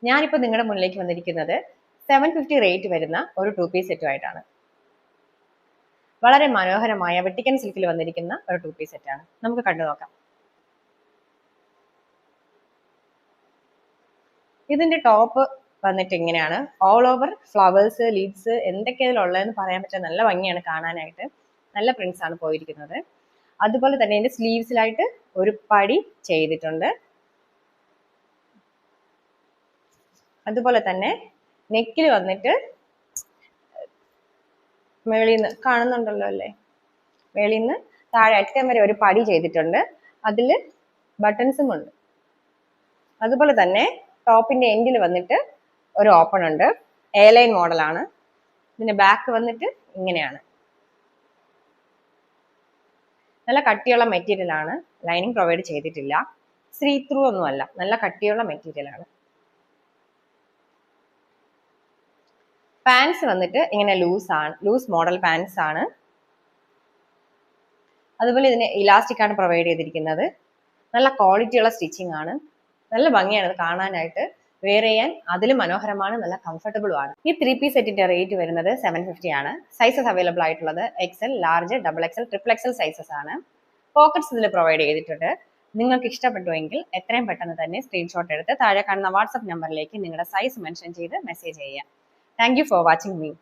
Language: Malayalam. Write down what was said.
ഞാനിപ്പോൾ നിങ്ങളുടെ മുന്നിലേക്ക് വന്നിരിക്കുന്നത് 750 റേറ്റ് വരുന്ന ഒരു 2-piece സെറ്റുമായിട്ടാണ്. വളരെ മനോഹരമായ വെട്ടിക്കൻ സിൽക്കിൽ വന്നിരിക്കുന്ന ഒരു 2-piece സെറ്റാണ്. നമുക്ക് കണ്ടു നോക്കാം. ഇതിന്റെ ടോപ്പ് വന്നിട്ട് ഇങ്ങനെയാണ്. ഓൾ ഓവർ ഫ്ലവേഴ്സ്, ലീഡ്സ് എന്തൊക്കെ ഇതിലുള്ളതെന്ന് പറയാൻ പറ്റാൻ നല്ല ഭംഗിയാണ് കാണാനായിട്ട്. നല്ല പ്രിന്റ്സ് ആണ് പോയിരിക്കുന്നത്. അതുപോലെ തന്നെ ഇതിന്റെ സ്ലീവ്സിലായിട്ട് ഒരു പടി ചെയ്തിട്ടുണ്ട്. അതുപോലെ തന്നെ നെക്കിൽ വന്നിട്ട് മേളിൽ നിന്ന് കാണുന്നുണ്ടല്ലോ അല്ലേ, മേളിൽ നിന്ന് താഴെ അറ്റം വരെ ഒരു പടി ചെയ്തിട്ടുണ്ട്. അതിൽ ബട്ടൺസും ഉണ്ട്. അതുപോലെ തന്നെ ടോപ്പിന്റെ എൻഡിൽ വന്നിട്ട് ഒരു ഓപ്പൺ ഉണ്ട്. എ ലൈൻ മോഡലാണ്. ഇതിന്റെ ബാക്ക് വന്നിട്ട് ഇങ്ങനെയാണ്. നല്ല കട്ടിയുള്ള മെറ്റീരിയൽ ആണ്. ലൈനിങ് പ്രൊവൈഡ് ചെയ്തിട്ടില്ല. സീ ത്രൂ ഒന്നുമല്ല, നല്ല കട്ടിയുള്ള മെറ്റീരിയൽ ആണ്. പാൻസ് വന്നിട്ട് ഇങ്ങനെ ലൂസ് മോഡൽ പാൻസ് ആണ്. അതുപോലെ ഇതിന് ഇലാസ്റ്റിക് ആണ് പ്രൊവൈഡ് ചെയ്തിരിക്കുന്നത്. നല്ല ക്വാളിറ്റിയുള്ള സ്റ്റിച്ചിങ് ആണ്. നല്ല ഭംഗിയാണ് ഇത് കാണാനായിട്ട്. വെയർ ചെയ്യാൻ അതിലും മനോഹരമാണ്, നല്ല കംഫർട്ടബിളും ആണ്. ഈ 3-piece സെറ്റിന്റെ റേറ്റ് വരുന്നത് 750 ആണ്. സൈസസ് അവൈലബിൾ ആയിട്ടുള്ളത് XL, large, XXL, XXL sizes ആണ്. പോക്കറ്റ്സ് ഇതിൽ പ്രൊവൈഡ് ചെയ്തിട്ടുണ്ട്. നിങ്ങൾക്ക് ഇഷ്ടപ്പെട്ടുവെങ്കിൽ എത്രയും പെട്ടെന്ന് തന്നെ സ്ക്രീൻഷോട്ട് എടുത്ത് താഴെ കാണുന്ന വാട്സ്ആപ്പ് നമ്പറിലേക്ക് നിങ്ങളുടെ സൈസ് മെൻഷൻ ചെയ്ത് മെസ്സേജ് ചെയ്യുക. Thank you for watching me.